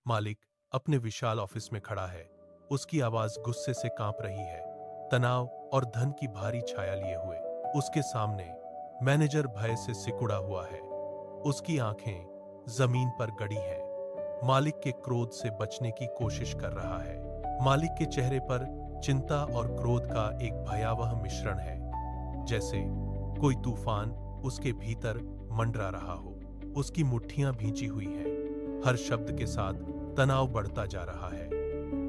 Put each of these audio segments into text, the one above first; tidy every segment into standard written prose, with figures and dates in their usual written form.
मालिक अपने विशाल ऑफिस में खड़ा है। उसकी आवाज गुस्से से कांप रही है, तनाव और धन की भारी छाया लिए हुए। उसके सामने मैनेजर भय से सिकुड़ा हुआ है। उसकी आंखें जमीन पर गड़ी हैं। मालिक के क्रोध से बचने की कोशिश कर रहा है। मालिक के चेहरे पर चिंता और क्रोध का एक भयावह मिश्रण है, जैसे कोई तूफान उसके भीतर मंडरा रहा हो। उसकी मुट्ठियां भींची हुई हैं। हर शब्द के साथ तनाव बढ़ता जा रहा है,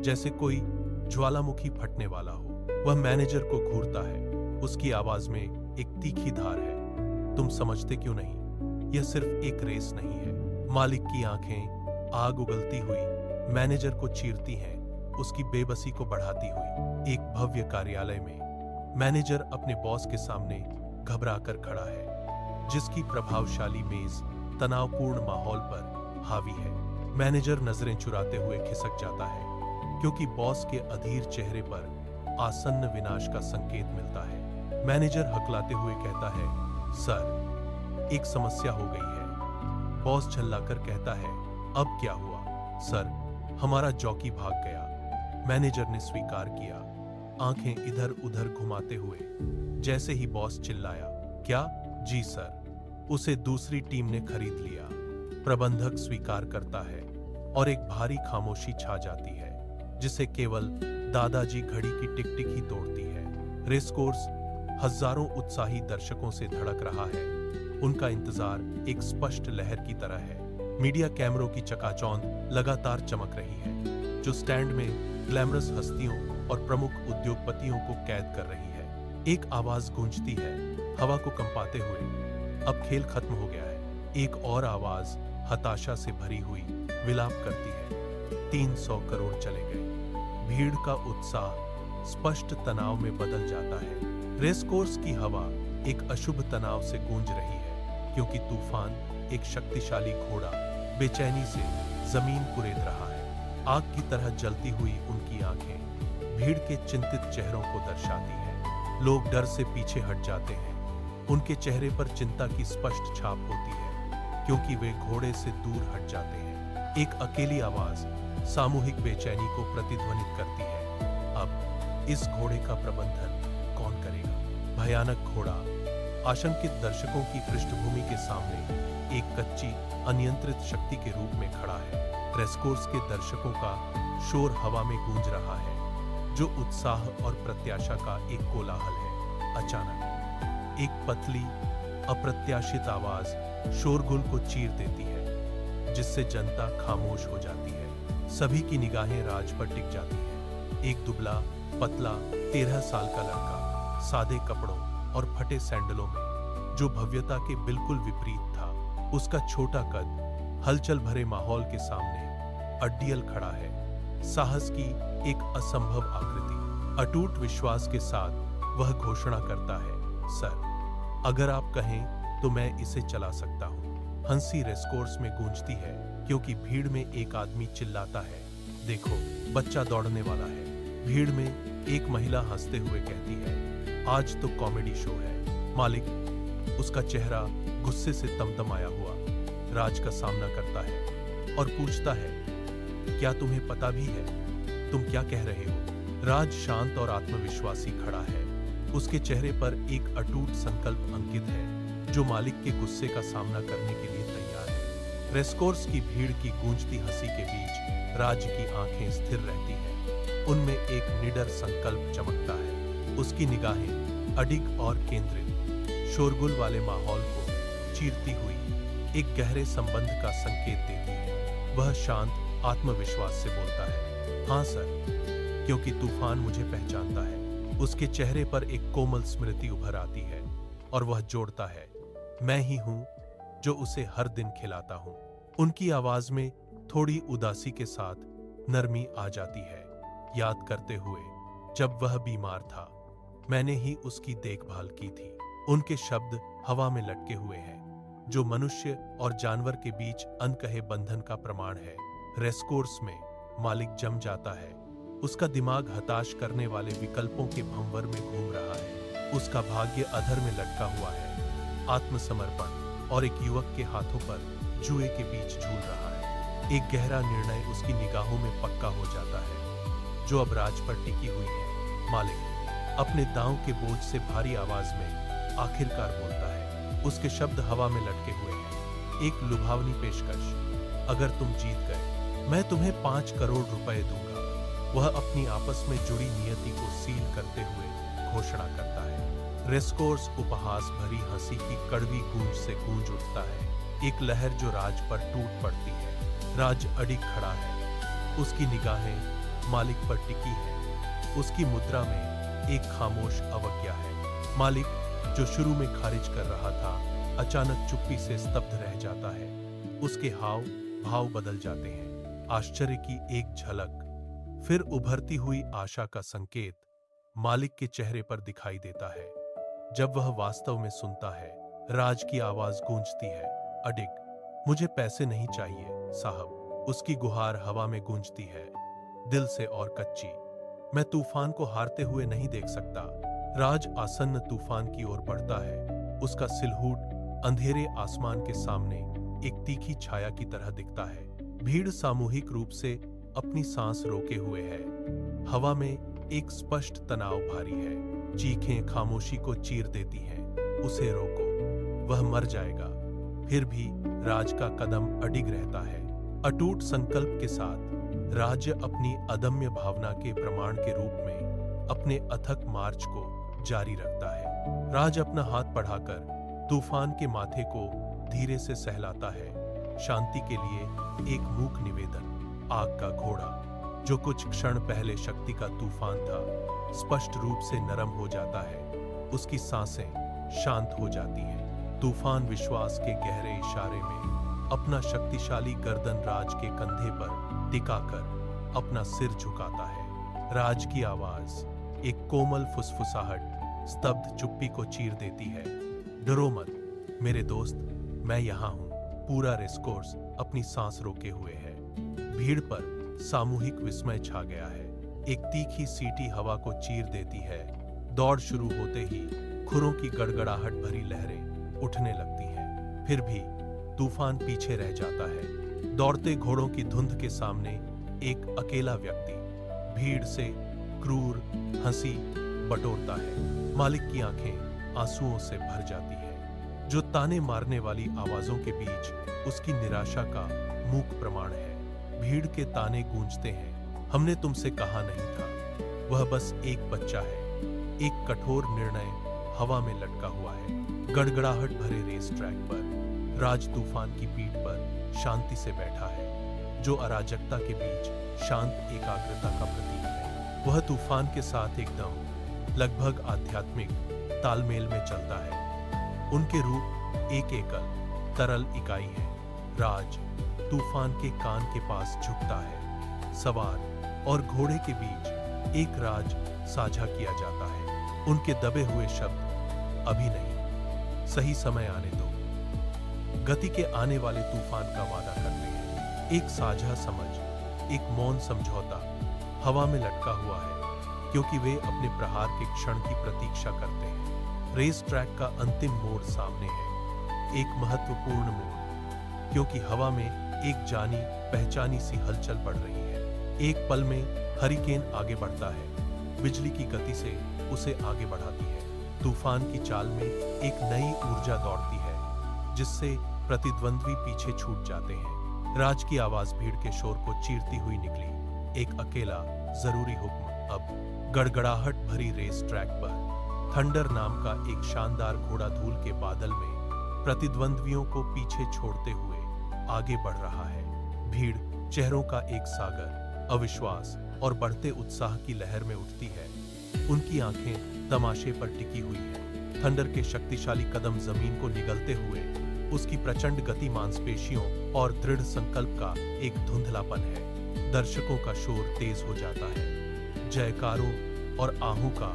जैसे कोई ज्वालामुखी फटने वाला हो। वह मैनेजर को घूरता है। उसकी आवाज में एक तीखी धार है, तुम समझते क्यों नहीं? यह सिर्फ एक रेस नहीं है। मालिक की आंखें आग उगलती हुई मैनेजर को चीरती हैं, उसकी बेबसी को बढ़ाती हुई। एक भव्य कार्यालय में मैनेजर अपने बॉस के सामने घबराकर खड़ा है, जिसकी प्रभावशाली मेज तनावपूर्ण माहौल पर हावी है। मैनेजर नजरें चुराते हुए खिसक जाता है, क्योंकि बॉस के अधीर चेहरे पर आसन्न विनाश का संकेत मिलता है। मैनेजर हकलाते हुए कहता है, सर, एक समस्या हो गई है। बॉस झल्लाकर कहता है, अब क्या हुआ? सर, हमारा जॉकी भाग गया। मैनेजर ने स्वीकार किया, आंखें इधर उधर घुमाते हुए। जैसे ही बॉस चिल्लाया, क्या? जी सर, उसे दूसरी टीम ने खरीद लिया। प्रबंधक स्वीकार करता है और एक भारी खामोशी छा जाती है, जिसे केवल दादाजी घड़ी की टिक टिक ही तोड़ती है। रेसकोर्स हजारों उत्साही दर्शकों से धड़क रहा है। उनका इंतजार एक स्पष्ट लहर की तरह है। मीडिया कैमरों की चकाचौंध लगातार चमक रही है, जो स्टैंड में ग्लैमरस हस्तियों और प्रमुख उद्योगपतियों को कैद कर रही है। एक आवाज गूंजती है, हवा को कंपाते हुए, अब खेल खत्म हो गया है। एक और आवाज हताशा से भरी हुई विलाप करती है, 300 करोड़ चले गए। भीड़ का उत्साह स्पष्ट तनाव में बदल जाता है। रेसकोर्स की हवा एक अशुभ तनाव से गूंज रही है, क्योंकि तूफान, एक शक्तिशाली घोड़ा, बेचैनी से जमीन कुरेद रहा है। आग की तरह जलती हुई उनकी आंखें भीड़ के चिंतित चेहरों को दर्शाती हैं। लोग डर से पीछे हट जाते हैं। उनके चेहरे पर चिंता की स्पष्ट छाप होती है, क्योंकि वे घोड़े से दूर हट जाते हैं। एक अकेली आवाज सामूहिक बेचैनी को प्रतिध्वनित करती है, अब इस घोड़े का प्रबंधन कौन करेगा? भयानक घोड़ा आशंकित दर्शकों की पृष्ठभूमि के सामने एक कच्ची, अनियंत्रित शक्ति के रूप में खड़ा है। रेसकोर्स के दर्शकों का शोर हवा में गूंज रहा है, जो उत्साह और प्रत्याशा का एक कोलाहल है। अचानक एक पतली, अप्रत्याशित आवाज शोरगुल को चीर देती है, जिससे जनता खामोश हो जाती है। सभी की निगाहें राज पर टिक जाती हैं। एक दुबला पतला 13 साल का लड़का, सादे कपड़ों और फटे सैंडलों में, जो भव्यता के बिल्कुल विपरीत था। उसका छोटा कद हलचल भरे माहौल के सामने अड्डियल खड़ा है। साहस की एक असंभव आकृति। अटूट विश्वास के साथ वह घोषणा करता है, सर, अगर आप कहें तो मैं इसे चला सकता हूं। हंसी रेसकोर्स में गूंजती है, क्योंकि भीड़ में एक आदमी चिल्लाता है, देखो, बच्चा दौड़ने वाला है। भीड़ में एक महिला हंसते हुए कहती है, आज तो कॉमेडी शो है। मालिक, उसका चेहरा गुस्से से तमतमाया हुआ, राज का सामना करता है और पूछता है, क्या तुम्हें पता भी है तुम क्या कह रहे हो? राज शांत और आत्मविश्वासी खड़ा है। उसके चेहरे पर एक अटूट संकल्प अंकित है, जो मालिक के गुस्से का सामना करने के लिए तैयार है। रेसकोर्स की भीड़ की गूंजती हंसी के बीच राज की आंखें स्थिर रहती हैं। उनमें एक निडर संकल्प चमकता है। उसकी निगाहें अडिग और केंद्रित, शोरगुल वाले माहौल को चीरती हुई एक गहरे संबंध का संकेत देती है। वह शांत आत्मविश्वास से बोलता है, हाँ सर, क्योंकि तूफान मुझे पहचानता है। उसके चेहरे पर एक कोमल स्मृति उभर आती है और वह जोड़ता है, मैं ही हूं जो उसे हर दिन खिलाता हूं। उनकी आवाज में थोड़ी उदासी के साथ नरमी आ जाती है, याद करते हुए, जब वह बीमार था, मैंने ही उसकी देखभाल की थी। उनके शब्द हवा में लटके हुए हैं, जो मनुष्य और जानवर के बीच अनकहे बंधन का प्रमाण है। रेसकोर्स में मालिक जम जाता है। उसका दिमाग हताश करने वाले विकल्पों के भंवर में घूम रहा है। उसका भाग्य अधर में लटका हुआ है। आत्मसमर्पण और एक युवक के हाथों पर जुए के बीच झूल रहा है। एक गहरा निर्णय उसकी निगाहों में पक्का हो जाता है, जो अब राज पर टिकी हुई है। मालिक अपने दांव के बोझ से भारी आवाज में आखिरकार बोलता है। उसके शब्द हवा में लटके हुए हैं। एक लुभावनी पेशकश, अगर तुम जीत गए मैं तुम्हें 5 करोड़ रुपए दूंगा। वह अपनी आपस में जुड़ी नियति को सील करते हुए घोषणा करता है। रेसकोर्स उपहास भरी हंसी की कड़वी गूंज से गूंज उठता है, एक लहर जो राज पर टूट पड़ती है। राज अडिग खड़ा है, उसकी निगाहें मालिक पर टिकी है। उसकी मुद्रा में एक खामोश अवज्ञा है। मालिक, जो शुरू में खारिज कर रहा था, अचानक चुप्पी से स्तब्ध रह जाता है। उसके हाव भाव बदल जाते हैं। आश्चर्य की एक झलक, फिर उभरती हुई आशा का संकेत मालिक के चेहरे पर दिखाई देता है। जब वह वास्तव में सुनता है, राज की आवाज गूंजती है, अडिग, मुझे पैसे नहीं चाहिए साहब। उसकी गुहार हवा में गूंजती है, दिल से और कच्ची। मैं तूफान को हारते हुए नहीं देख सकता। राज आसन्न तूफान की ओर बढ़ता है। उसका सिलहूट अंधेरे आसमान के सामने एक तीखी छाया की तरह दिखता है। भीड़ सामूहिक रूप से अपनी सांस रोके हुए है। हवा में एक स्पष्ट तनाव भारी है। चीखें खामोशी को चीर देती हैं। उसे रोको, वह मर जाएगा। फिर भी राज का कदम अडिग रहता है। अटूट संकल्प के साथ राज्य अपनी अदम्य भावना के प्रमाण के रूप में अपने अथक मार्च को जारी रखता है। राज अपना हाथ बढ़ाकर तूफान के माथे को धीरे से सहलाता है। शांति के लिए एक मूक निवेदन। आग का घोड़ा, जो कुछ क्षण पहले शक्ति का तूफान था, स्पष्ट रूप से नरम हो जाता है। उसकी सांसें शांत हो जाती हैं। तूफान विश्वास के गहरे इशारे में अपना शक्तिशाली गर्दन राज के कंधे पर टिकाकर अपना सिर झुकाता है। राज की आवाज, एक कोमल फुसफुसाहट, स्तब्ध चुप्पी को चीर देती है। डरो मत मेरे दोस्त, मैं यहां हूं। पूरा रेसकोर्स अपनी सांस रोके हुए है। भीड़ पर सामूहिक विस्मय छा गया है। एक तीखी सीटी हवा को चीर देती है। दौड़ शुरू होते ही खुरों की गड़गड़ाहट भरी लहरें उठने लगती हैं। फिर भी तूफान पीछे रह जाता है। दौड़ते घोड़ों की धुंध के सामने एक अकेला व्यक्ति भीड़ से क्रूर हंसी बटोरता है। मालिक की आंखें आंसुओं से भर जाती हैं, जो ताने मारने वाली आवाजों के बीच उसकी निराशा का मूक प्रमाण है। भीड़ के ताने गूंजते हैं, हमने तुमसे कहा नहीं था। वह बस एक बच्चा है। एक कठोर निर्णय हवा में लटका हुआ है। गड़गड़ाहट भरे रेस ट्रैक पर राज तूफान की पीठ पर शांति से बैठा है, जो अराजकता के बीच शांत एकाग्रता का प्रतीक है। वह तूफान के साथ एकदम लगभग आध्यात्मिक तालमेल में चलता है। उनके रूप एक एकल तरल इकाई है। राज तूफान के कान के पास झुकता है। सवार और घोड़े के बीच एक राज साझा किया जाता है। उनके दबे हुए शब्द, अभी नहीं, सही समय आने दो, गति के आने वाले तूफान का वादा करते हैं। एक साझा समझ, एक मौन समझौता हवा में लटका हुआ है, क्योंकि वे अपने प्रहार के क्षण की प्रतीक्षा करते हैं। रेस ट्रैक का अंतिम मोड़ सामने है, एक महत्वपूर्ण मोड़, क्योंकि हवा में एक जानी पहचानी सी हलचल बढ़ रही है। एक पल में हरिकेन आगे बढ़ता है, बिजली की गति से उसे आगे बढ़ाती है। तूफान की चाल में एक नई ऊर्जा दौड़ती है, जिससे प्रतिद्वंद्वी पीछे छूट जाते हैं। राज की आवाज भीड़ के शोर को चीरती हुई निकली, एक अकेला जरूरी हुक्म। अब गड़गड़ाहट भरी रेस ट्रैक पर थंडर नाम का एक शानदार घोड़ा धूल के बादल में प्रतिद्वंद्वियों को पीछे छोड़ते हुए आगे बढ़ रहा है। भीड़ चेहरों का एक सागर अविश्वास और बढ़ते उत्साह की लहर में उठती है। उनकी आंखें तमाशे पर टिकी हुई हैं। थंडर के शक्तिशाली कदम जमीन को निगलते हुए उसकी प्रचंड गति मांसपेशियों और दृढ़ संकल्प का एक धुंधलापन है। दर्शकों का शोर तेज हो जाता है, जयकारों और आहों का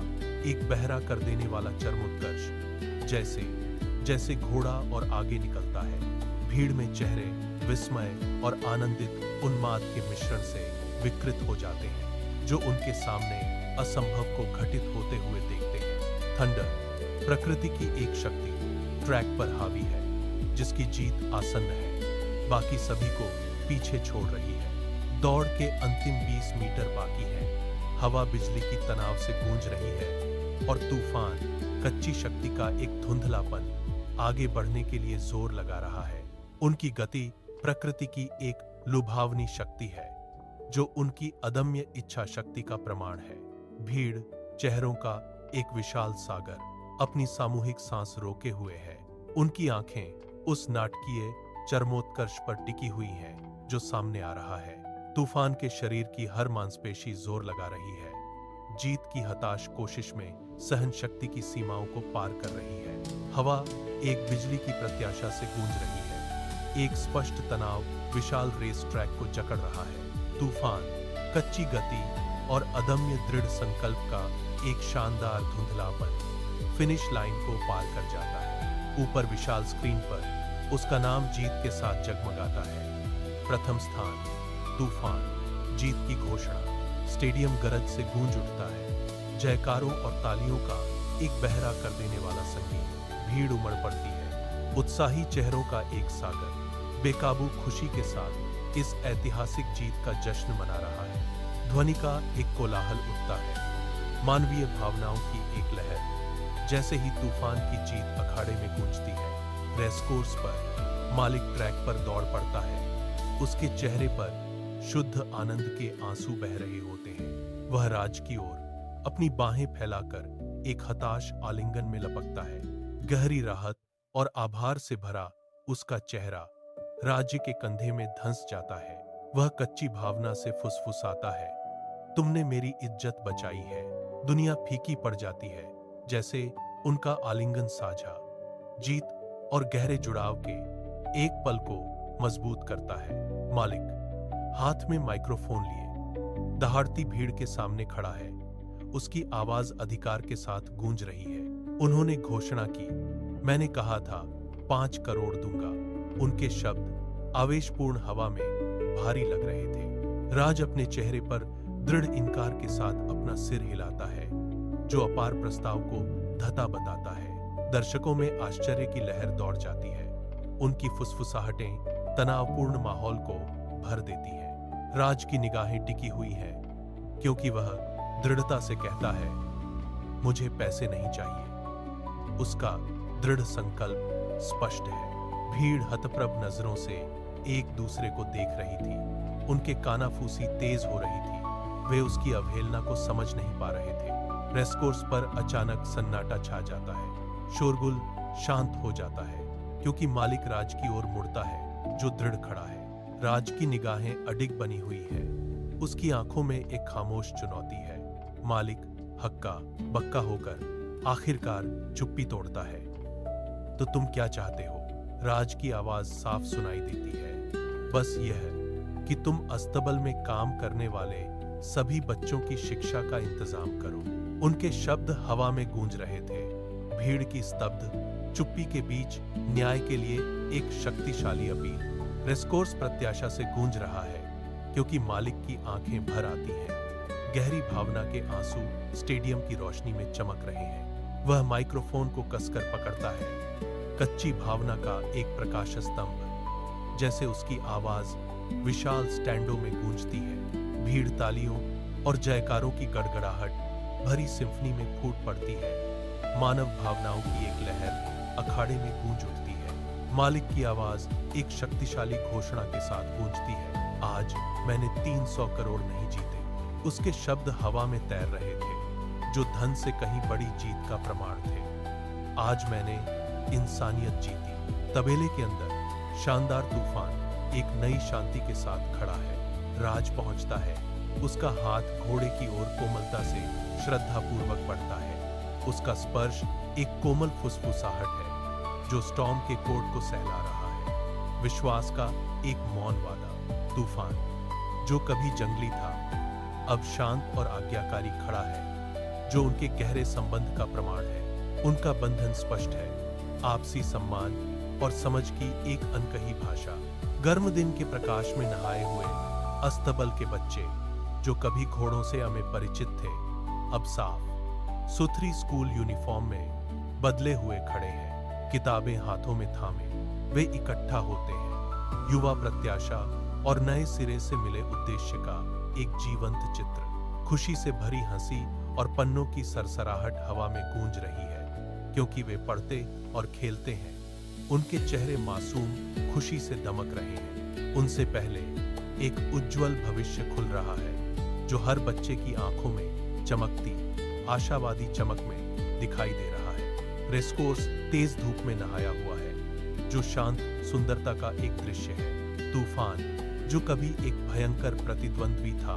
एक बहरा कर देने वाला चरमोत्कर्ष। जैसे जैसे घोड़ा और आगे निकलता है, भीड़ में चेहरे विस्मय और आनंदित उन्माद के मिश्रण से विकृत हो जाते हैं, जो उनके सामने असंभव को घटित होते हुए देखते हैं। थंडर प्रकृति की एक शक्ति ट्रैक पर हावी है, जिसकी जीत आसन्न है। बाकी सभी को पीछे छोड़ रही है। दौड़ के अंतिम 20 मीटर बाकी है। हवा बिजली की तनाव से गूंज रही है और तूफान, कच्ची शक्ति का एक धुंधलापन आगे बढ़ने के लिए जोर लगा रहा है। उनकी गति प्रकृति की एक लुभावनी शक्ति है जो उनकी अदम्य इच्छा शक्ति का प्रमाण है। भीड़ चेहरों का एक विशाल सागर अपनी सामूहिक सांस रोके हुए है। उनकी आंखें उस नाटकीय चरमोत्कर्ष पर टिकी हुई हैं जो सामने आ रहा है। तूफान के शरीर की हर मांसपेशी जोर लगा रही है। जीत की हताश कोशिश में सहन शक्ति की सीमाओं को पार कर रही है। हवा एक बिजली की प्रत्याशा से गूंज रही है। एक स्पष्ट तनाव विशाल रेस ट्रैक को जकड़ रहा है। तूफान कच्ची गति और अदम्य दृढ़ संकल्प का एक शानदार धुंधलापन फिनिश लाइन को पार कर जाता है। ऊपर विशाल स्क्रीन पर उसका नाम जीत के साथ जगमगाता है। प्रथम स्थान तूफान, जीत की घोषणा। स्टेडियम गरज से गूंज उठता है। जयकारों और तालियों का एक बहरा कर देने वाला संगीत। भीड़ उमड़ पड़ती है। उत्साही चेहरों का एक सागर बेकाबू खुशी के साथ इस ऐतिहासिक जीत का जश्न मना रहा है। ध्वनि का एक कोलाहल उठता है, मानवीय भावनाओं की एक लहर। जैसे ही तूफान की जीत अखाड़े में गूंजती है, रेसकोर्स पर मालिक ट्रैक पर दौड़ पड़ता है। उसके चेहरे पर शुद्ध आनंद के आंसू बह रहे होते हैं। वह राज की ओर अपनी बाहें फैलाकर एक हताश आलिंगन में लपकता है। गहरी राहत और आभार से भरा उसका चेहरा राज्य के कंधे में धंस जाता है। वह कच्ची भावना से फुसफुसाता है, तुमने मेरी इज्जत बचाई है। दुनिया फीकी पड़ जाती है जैसे उनका आलिंगन साझा जीत और गहरे जुड़ाव के एक पल को मजबूत करता है। मालिक हाथ में माइक्रोफोन लिए दहाड़ती भीड़ के सामने खड़ा है। उसकी आवाज अधिकार के साथ गूंज रही है। उन्होंने घोषणा की, मैंने कहा था 5 करोड़ दूंगा। उनके शब्द आवेशपूर्ण हवा में भारी लग रहे थे। राज अपने चेहरे पर दृढ़ इनकार के साथ अपना सिर हिलाता है, जो अपार प्रस्ताव को धता बताता है। दर्शकों में आश्चर्य की लहर दौड़ जाती है। उनकी फुसफुसाहटें तनावपूर्ण माहौल को भर देती हैं। राज की निगाहें टिकी हुई हैं, क्योंकि वह दृढ़ता से कहता है, मुझे पैसे नहीं चाहिए। उसका दृढ़ संकल्प स्पष्ट है। भीड़ हतप्रभ नजरों से एक दूसरे को देख रही थी। उनके कानाफूसी तेज हो रही थी। वे उसकी अवहेलना को समझ नहीं पा रहे थे। रेसकोर्स पर अचानक सन्नाटा छा जाता है। शोरगुल शांत हो जाता है, क्योंकि मालिक राज की ओर मुड़ता है, जो दृढ़ खड़ा है। राज की निगाहें अडिग बनी हुई है। उसकी आंखों में एक खामोश चुनौती है। मालिक हक्का बक्का होकर आखिरकार चुप्पी तोड़ता है। तो तुम क्या चाहते हो? राज की आवाज साफ सुनाई देती है, बस यह कि तुम अस्तबल में काम करने वाले सभी बच्चों की शिक्षा का इंतजाम करो। उनके शब्द हवा में गूंज रहे थे। भीड़ की स्तब्ध चुप्पी के बीच न्याय के लिए एक शक्तिशाली अपील रेसकोर्स प्रत्याशा से गूंज रहा है, क्योंकि मालिक की आंखें भर आती हैं। गहरी भावना के आंसू स्टेडियम की रोशनी में चमक रहे हैं। वह माइक्रोफोन को कसकर पकड़ता है, कच्ची भावना का एक प्रकाश स्तंभ। जैसे उसकी आवाज विशाल स्टैंडों में गूंजती है। भीड़ तालियों और जयकारों की गड़गड़ाहट भरी सिम्फनी में फूट पड़ती है। मानव भावनाओं की एक लहर अखाड़े में गूंज उठती है। मालिक की आवाज एक शक्तिशाली घोषणा के साथ गूंजती है, आज मैंने 300 करोड़ नहीं जीते। उसके शब्द हवा में तैर रहे थे, जो धन से कहीं बड़ी जीत का प्रमाण थे। आज मैंने इंसानियत जीती। तबेले के अंदर शानदार तूफान एक नई शांति के साथ खड़ा है। राज पहुंचता है। उसका हाथ घोड़े की ओर कोमलता से श्रद्धापूर्वक बढ़ता है। उसका स्पर्श एक कोमल फुसफुसाहट है, जो स्टॉर्म के कोट को सहला रहा है। विश्वास का एक मौन वादा। तूफान, जो कभी जंगली था, अब शांत और आज्ञाकारी खड़ा है, जो उनके गहरे संबंध का प्रमाण है। उनका बंधन स्पष्ट है, आपसी सम्मान और समझ की एक अनकही भाषा। गर्म दिन के प्रकाश में नहाए हुए अस्तबल के बच्चे, जो कभी घोड़ों से हमें परिचित थे, अब साफ सुथरी स्कूल यूनिफॉर्म में बदले हुए खड़े हैं। किताबें हाथों में थामे वे इकट्ठा होते हैं। युवा प्रत्याशा और नए सिरे से मिले उद्देश्य का एक जीवंत चित्र। खुशी से भरी हंसी और पन्नों की सरसराहट हवा में गूंज रही है, क्योंकि वे पढ़ते और खेलते हैं। उनके चेहरे मासूम खुशी से दमक रहे हैं। उनसे पहले एक उज्जवल भविष्य खुल रहा है, जो हर बच्चे की आंखों में चमकती आशावादी चमक में दिखाई दे रहा है। रेसकोर्स तेज धूप में नहाया हुआ है, जो शांत सुंदरता का एक दृश्य है। तूफान, जो कभी एक भयंकर प्रतिद्वंद्वी था,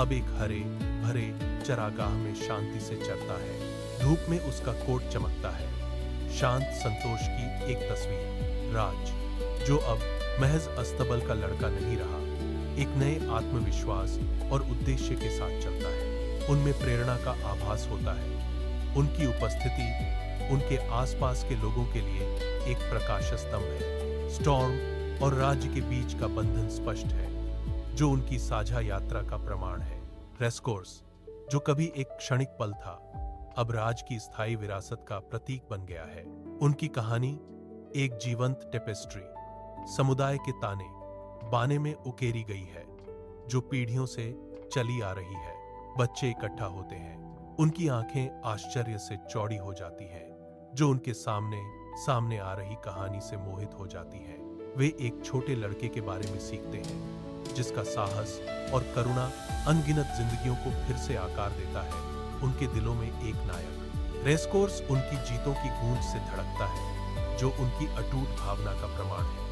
अब एक हरे भरे चरागाह में शांति से चरता है। धूप में उसका कोट चमकता है, शांत संतोष की एक तस्वीर। राज, जो अब महज अस्तबल का लड़का नहीं रहा, एक नए आत्मविश्वास और उद्देश्य के साथ चलता है। उनमें प्रेरणा का आभास होता है। उनकी उपस्थिति उनके आसपास के लोगों के लिए एक प्रकाश स्तंभ है। स्टॉर्म और राज्य के बीच का बंधन स्पष्ट है, जो उनकी साझा यात्रा का प्रमाण है। रेसकोर्स, जो कभी एक क्षणिक पल था, अब राज की स्थायी विरासत का प्रतीक बन गया है। उनकी कहानी एक जीवंत टेपेस्ट्री, समुदाय के ताने बाने में उकेरी गई है, जो पीढ़ियों से चली आ रही है। बच्चे इकट्ठा होते हैं, उनकी आंखें आश्चर्य से चौड़ी हो जाती हैं, जो उनके सामने आ रही कहानी से मोहित हो जाती हैं। वे एक छोटे लड़के के बारे में सीखते हैं, जिसका साहस और करुणा अनगिनत जिंदगियों को फिर से आकार देता है। उनके दिलों में एक नायक। रेसकोर्स उनकी जीतों की गूंज से धड़कता है, जो उनकी अटूट भावना का प्रमाण है।